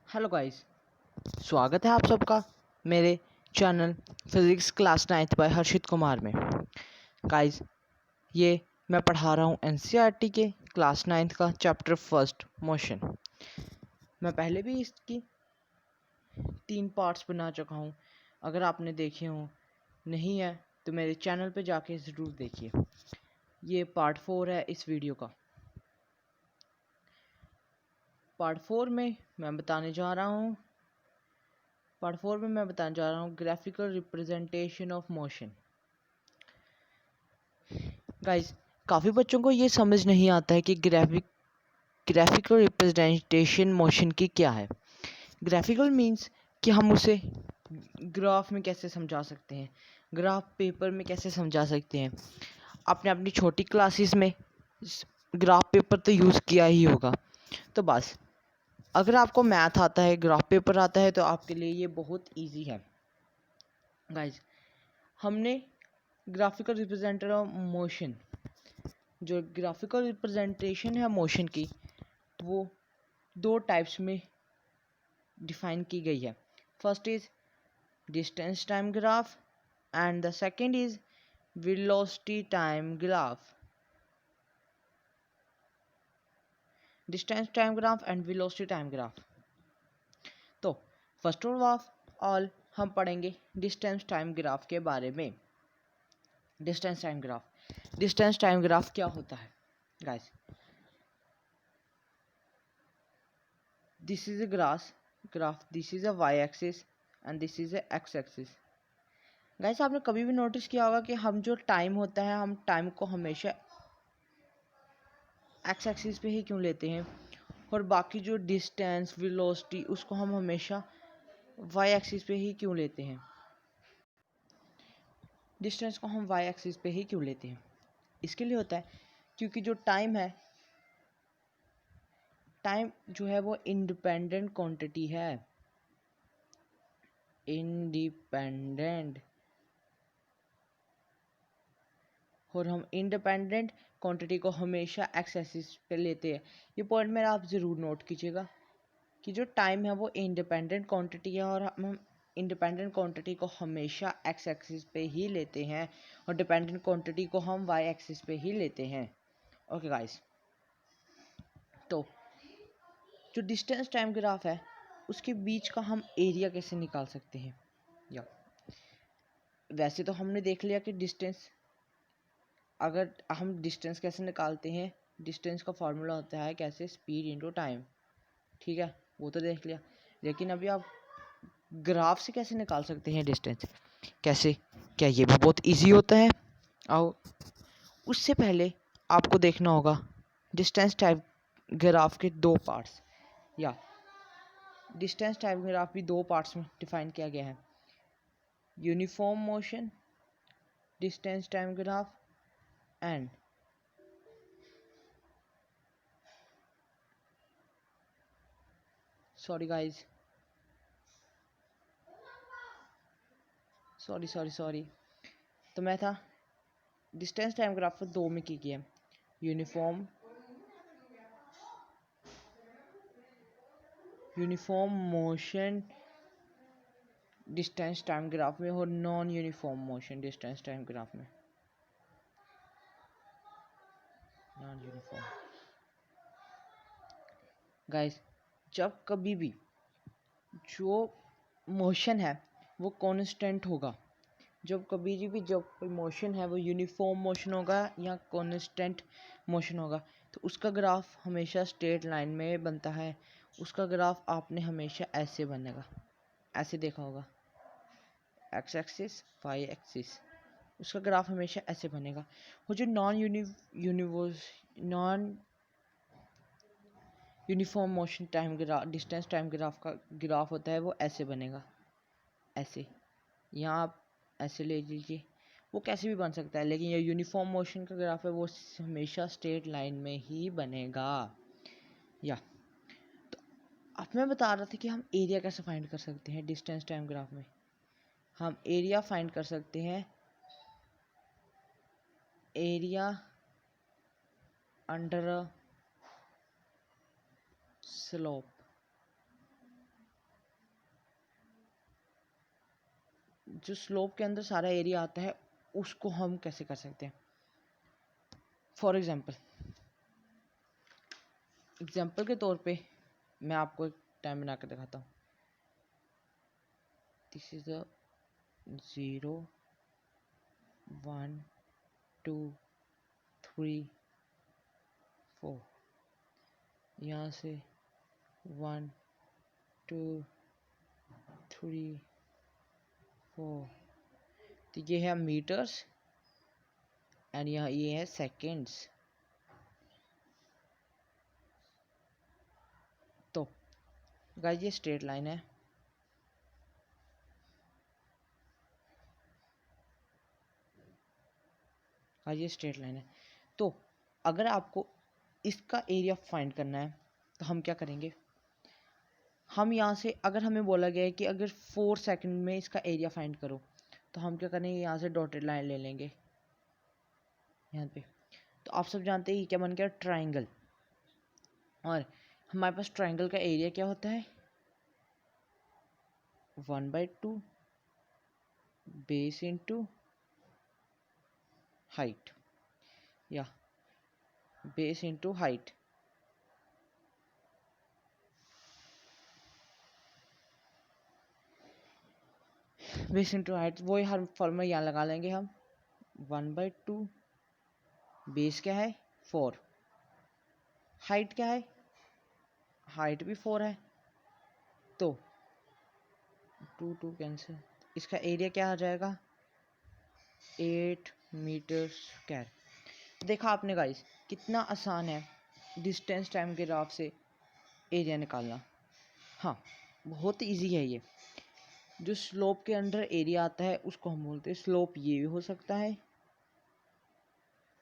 Hello guys, स्वागत है आप सबका मेरे channel physics class 9th by Harshit Kumar में। गाइस, ये मैं पढ़ा रहा हूँ एनसीईआरटी के क्लास 9th का चैप्टर फर्स्ट मोशन। मैं पहले भी इसकी 3 पार्ट्स बना चुका हूँ। अगर आपने देखे हो नहीं है तो मेरे चैनल पे जाके ज़रूर देखिए। ये पार्ट 4 है इस वीडियो का। पार्ट 4 में मैं बताने जा रहा हूँ graphical representation of motion. Guys, काफ़ी बच्चों को ये समझ नहीं आता है कि ग्राफिकल रिप्रेजेंटेशन मोशन की क्या है। ग्राफिकल मीन्स कि हम उसे ग्राफ में कैसे समझा सकते हैं, ग्राफ पेपर में कैसे समझा सकते हैं। आपने अपनी छोटी क्लासेस में ग्राफ पेपर तो यूज़ किया ही होगा। तो बस अगर आपको मैथ आता है, ग्राफ पेपर आता है, तो आपके लिए ये बहुत इजी है। गाइस, हमने ग्राफिकल रिप्रेजेंटेशन ऑफ मोशन, जो ग्राफिकल रिप्रेजेंटेशन है मोशन की, वो 2 टाइप्स में डिफाइन की गई है। First is distance time graph and the second is velocity time graph. Distance time graph and velocity time graph. तो फर्स्ट ऑफ ऑल हम पढ़ेंगे डिस्टेंस टाइम ग्राफ के बारे में। डिस्टेंस टाइम ग्राफ क्या होता है guys? This is a graph, this is a y-axis and this is a x-axis. Guys, आपने कभी भी नोटिस किया होगा कि हम जो टाइम होता है, हम टाइम को हमेशा एक्स एक्सिस पे ही क्यों लेते हैं, और बाकी जो डिस्टेंस वेलोसिटी उसको हम हमेशा वाई एक्सिस पे ही क्यों लेते हैं। डिस्टेंस को हम वाई एक्सिस पे ही क्यों लेते हैं? इसके लिए होता है क्योंकि जो टाइम जो है वो इंडिपेंडेंट क्वांटिटी है। इंडिपेंडेंट, और हम इंडिपेंडेंट क्वांटिटी को हमेशा एक्स एक्सिस पे लेते हैं। ये पॉइंट मेरा आप ज़रूर नोट कीजिएगा कि जो टाइम है वो इंडिपेंडेंट क्वांटिटी है, और हम इंडिपेंडेंट क्वांटिटी को हमेशा एक्स एक्सिस पे ही लेते हैं, और डिपेंडेंट क्वांटिटी को हम वाई एक्सिस पे ही लेते हैं। ओके गाइस, तो जो डिस्टेंस टाइम ग्राफ है उसके बीच का हम एरिया कैसे निकाल सकते हैं? या वैसे तो हमने देख लिया कि अगर हम डिस्टेंस कैसे निकालते हैं, डिस्टेंस का फॉर्मूला होता है कैसे, स्पीड इनटू टाइम। ठीक है, वो तो देख लिया। लेकिन अभी आप ग्राफ से कैसे निकाल सकते हैं डिस्टेंस? कैसे? क्या ये भी बहुत इजी होता है? आओ, उससे पहले आपको देखना होगा डिस्टेंस टाइप ग्राफ के 2 पार्ट्स, या डिस्टेंस टाइप ग्राफ भी 2 पार्ट्स में डिफाइन किया गया है। Uniform motion distance time graph and sorry guys, sorry. तो मैं था डिस्टेंस टाइम ग्राफ को 2 में की गया, uniform motion distance time graph में, और non uniform motion distance time graph में। नॉन यूनिफॉर्म गाइस, जब कभी भी जो मोशन है वो कांस्टेंट होगा, जब कोई मोशन है वो यूनिफॉर्म मोशन होगा या कांस्टेंट मोशन होगा, तो उसका ग्राफ हमेशा स्ट्रेट लाइन में बनता है। उसका ग्राफ आपने हमेशा ऐसे बनेगा, ऐसे देखा होगा, एक्स एक्सिस वाई एक्सिस, उसका ग्राफ हमेशा ऐसे बनेगा। वो जो non uniform motion time graph distance time graph का ग्राफ होता है वो ऐसे बनेगा, ऐसे। यहाँ आप ऐसे ले लीजिए, वो कैसे भी बन सकता है, लेकिन ये यूनिफॉर्म मोशन का ग्राफ है वो हमेशा स्ट्रेट लाइन में ही बनेगा। या तो अब मैं बता रहा था कि हम एरिया कैसे फाइंड कर सकते हैं डिस्टेंस टाइम ग्राफ में। हम एरिया फाइंड कर सकते हैं, एरिया अंडर अ स्लोप। जो स्लोप के अंदर सारा एरिया आता है उसको हम कैसे कर सकते हैं। फॉर एग्जाम्पल के तौर पे मैं आपको एक टाइम बना कर दिखाता हूँ। दिस इज द 0 1 2 3 4, यहाँ से 1 2 3 4, तो ये है मीटर्स एंड यहाँ ये है सेकेंड्स। तो गाइस ये स्ट्रेट लाइन है, ये स्ट्रेट लाइन है। तो अगर आपको इसका एरिया फाइंड करना है तो हम क्या करेंगे, हम यहाँ से अगर हमें बोला गया है कि अगर 4 सेकंड में इसका एरिया फाइंड करो, तो हम क्या करेंगे, यहाँ से डॉटेड लाइन ले लेंगे यहाँ पे। तो आप सब जानते हैं ये क्या बन गया, ट्राइंगल। और हमारे पास ट्राइंगल का एरिया क्या होता है, 1/2 बेस इंटू हाइट, या base into height. Base into height, वही हर फॉर्मूला यहाँ लगा लेंगे हम। 1/2 बेस क्या है 4, हाइट क्या है, हाइट भी 4 है, तो 2 2 कैंसिल, इसका एरिया क्या आ जाएगा 8 मीटर स्क्वायर। देखा आपने गाइस कितना आसान है डिस्टेंस टाइम के ग्राफ से एरिया निकालना। हाँ बहुत इजी है ये। जो स्लोप के अंडर एरिया आता है उसको हम बोलते हैं स्लोप। ये भी हो सकता है,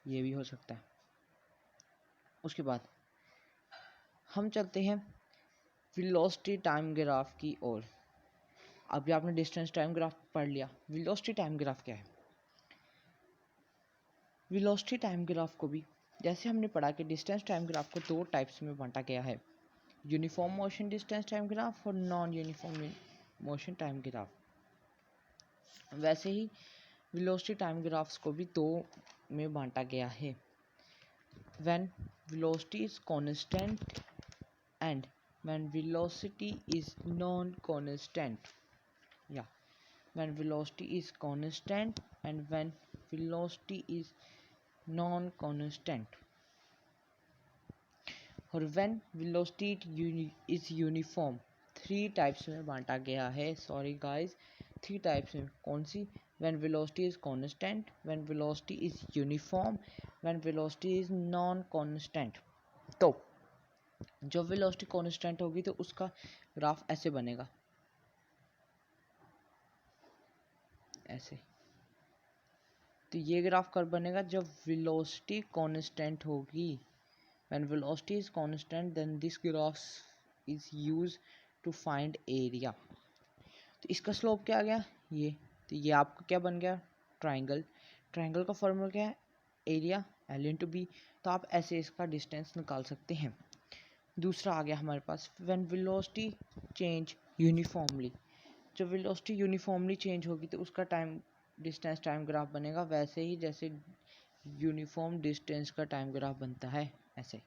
ये भी हो सकता है। उसके बाद हम चलते हैं वेलोसिटी टाइम ग्राफ की ओर। अभी आपने डिस्टेंस टाइम ग्राफ पढ़ लिया, वेलोसिटी टाइम ग्राफ क्या है। वेलोसिटी टाइम ग्राफ को भी जैसे हमने पढ़ा कि डिस्टेंस टाइम ग्राफ को 2 टाइप्स में बांटा गया है, uniform motion distance time graph और non uniform motion time graph. वैसे ही वेलोसिटी टाइम ग्राफ्स को भी 2 में बांटा गया है, when velocity is constant and when velocity is non constant, या when velocity is constant and when velocity is non-constant, और when velocity is uniform। 3 types में बांटा गया है, सॉरी गाइस 3 टाइप्स में। कौन सी, when velocity is constant, when velocity is uniform, when velocity is non-constant। तो जब velocity constant होगी तो उसका ग्राफ ऐसे बनेगा, ऐसे। तो ये ग्राफ कब बनेगा, जब वेलोसिटी कांस्टेंट होगी। When velocity is constant then this graph is use to find area. तो इसका स्लोप क्या आ गया ये, तो ये आपका क्या बन गया ट्राइंगल। ट्राइंगल का फॉर्मूला क्या है, एरिया L/B। तो आप ऐसे इसका डिस्टेंस निकाल सकते हैं। दूसरा आ गया हमारे पास, व्हेन वेलोसिटी चेंज यूनिफॉर्मली। जब वेलोसिटी यूनिफॉर्मली चेंज होगी तो उसका टाइम डिस्टेंस टाइम ग्राफ बनेगा वैसे ही जैसे यूनिफॉर्म डिस्टेंस का टाइम ग्राफ बनता है, ऐसे।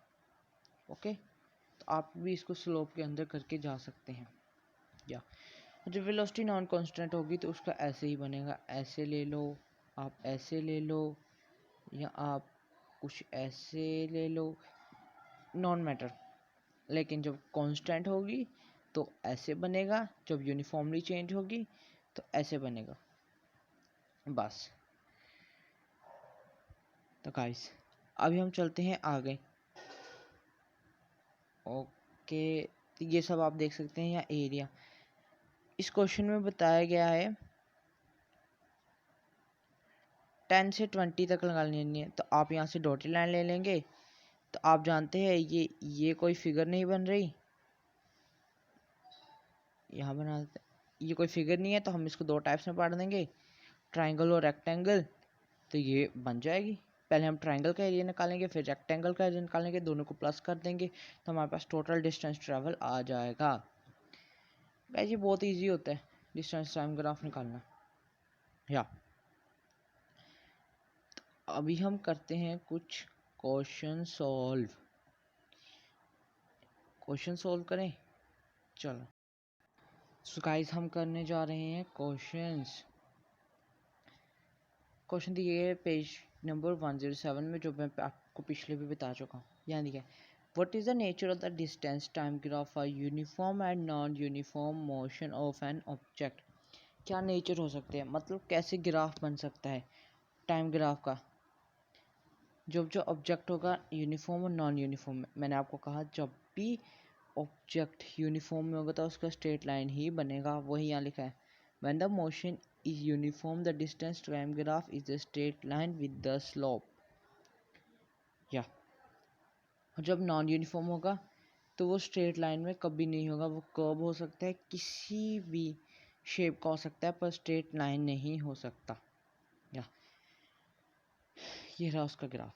ओके, तो आप भी इसको स्लोप के अंदर करके जा सकते हैं। या जब वेलोसिटी नॉन कांस्टेंट होगी तो उसका ऐसे ही बनेगा, ऐसे ले लो, आप ऐसे ले लो, या आप कुछ ऐसे ले लो, नॉन मैटर। लेकिन जब कांस्टेंट होगी तो ऐसे बनेगा, जब यूनिफॉर्मली चेंज होगी तो ऐसे बनेगा, बस। तो गाइस अभी हम चलते हैं आगे। ओके, तो ये सब आप देख सकते हैं यहाँ एरिया। इस क्वेश्चन में बताया गया है 10 से 20 तक लगा लेनी है, तो आप यहाँ से डॉटेड लाइन ले लेंगे। तो आप जानते हैं ये कोई फिगर नहीं बन रही, यहाँ बना देते, ये कोई फिगर नहीं है, तो हम इसको 2 टाइप्स में बांट देंगे, ट्राइंगल और रेक्टेंगल। तो ये बन जाएगी। पहले हम ट्राइंगल का एरिया निकालेंगे, फिर रेक्टेंगल का एरिया निकालेंगे, दोनों को प्लस कर देंगे तो हमारे पास टोटल डिस्टेंस ट्रेवल आ जाएगा। गाइस ये बहुत इजी होता है डिस्टेंस टाइम ग्राफ निकालना। या अभी हम करते हैं कुछ क्वेश्चन सॉल्व करें। चलो सो गाइस हम करने जा रहे हैं क्वेश्चन दिए है पेज नंबर 107 में, जो मैं आपको पिछले भी बता चुका हूँ। यहाँ दिया what is the nature of the distance time graph for uniform and non uniform motion of an object. क्या नेचर हो सकते हैं, मतलब कैसे ग्राफ बन सकता है टाइम ग्राफ का, जब जो ऑब्जेक्ट होगा यूनिफॉर्म और नॉन यूनिफॉर्म में। मैंने आपको कहा जब भी ऑब्जेक्ट यूनिफॉर्म में होगा तो उसका स्ट्रेट लाइन ही बनेगा, वही यहाँ लिखा है। When the motion is uniform the distance time graph is the straight line with the slope. या जब नॉन यूनिफॉर्म होगा तो वो स्ट्रेट लाइन में कभी नहीं होगा, वो कर्व हो सकता है, किसी भी शेप का हो सकता है, पर स्ट्रेट लाइन नहीं हो सकता। या ये रहा उसका graph.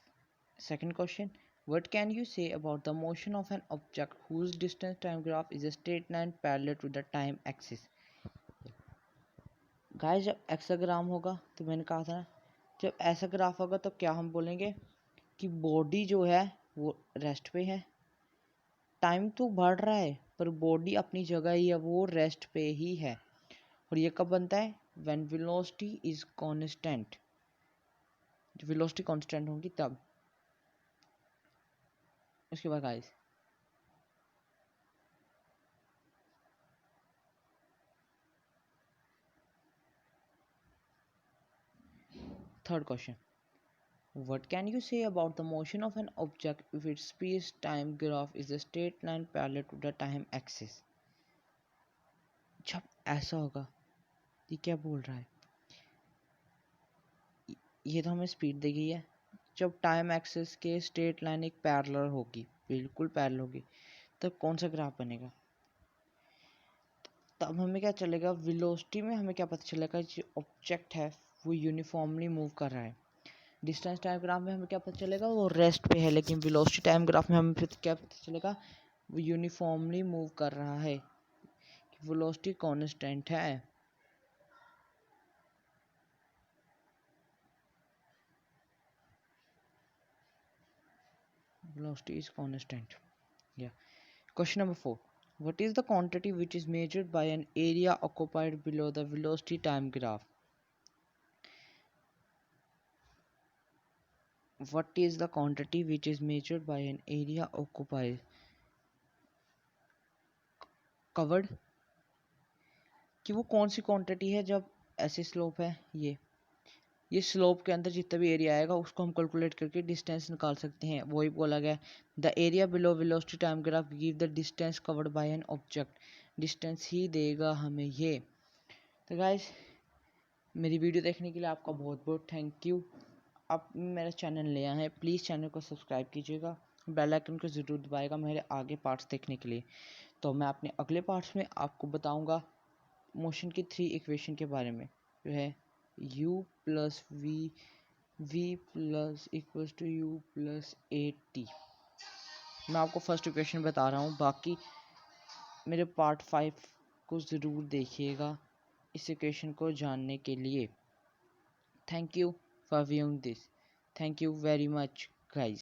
Second question, what can you say about the motion of an object whose distance time graph is a straight line parallel to the time axis? Guys जब एक्साग्राम होगा तो मैंने कहा था ना, जब ऐसा ग्राफ होगा तो क्या हम बोलेंगे कि बॉडी जो है वो रेस्ट पे है। टाइम तो बढ़ रहा है पर बॉडी अपनी जगह ही है, वो रेस्ट पे ही है। और ये कब बनता है? When velocity is constant. जब वेलोसिटी कांस्टेंट होगी तब। उसके बाद guys third question, what can you say about the motion of an object if its space-time graph is a straight line parallel to the time axis? जब ऐसा होगा, ये क्या बोल रहा है? ये तो हमें स्पीड दी गई है। जब टाइम एक्सिस के स्ट्रेट लाइन एक पैरेलल होगी, बिल्कुल पैरेलल होगी, तब कौन सा ग्राफ बनेगा? तब हमें क्या चलेगा, वेलोसिटी में हमें क्या पता चलेगा, जो ऑब्जेक्ट है वो यूनिफॉर्मली मूव कर रहा है। डिस्टेंस टाइम ग्राफ में हमें क्या पता चलेगा, वो रेस्ट पे है, लेकिन वेलोसिटी टाइम ग्राफ में हमें फिर क्या पता चलेगा, वो यूनिफॉर्मली मूव कर रहा है, वेलोसिटी कांस्टेंट है। Velocity is constant. या question number 4, what is the quantity which is measured by an area occupied below the velocity time graph? What is the quantity which is measured by an area occupied covered? कि वो कौन सी quantity है जब ऐसे slope है, ये slope के अंदर जितना भी एरिया आएगा उसको हम कैलकुलेट करके डिस्टेंस निकाल सकते हैं। वही बोला गया, the area below velocity time graph give the distance covered by an object. Distance ही देगा हमें ये। तो गाइस मेरी वीडियो देखने के लिए आपका बहुत बहुत थैंक यू। आप मेरा चैनल नया है, प्लीज़ चैनल को सब्सक्राइब कीजिएगा, बेल आइकन को ज़रूर दबाएगा मेरे आगे पार्ट्स देखने के लिए। तो मैं अपने अगले पार्ट्स में आपको बताऊंगा मोशन की 3 इक्वेशन के बारे में, जो है u plus v plus equals to u plus 8t। मैं आपको फर्स्ट इक्वेशन बता रहा हूँ, बाकी मेरे पार्ट 5 को ज़रूर देखिएगा इस इक्वेशन को जानने के लिए। Thank you for viewing this, thank you very much guys.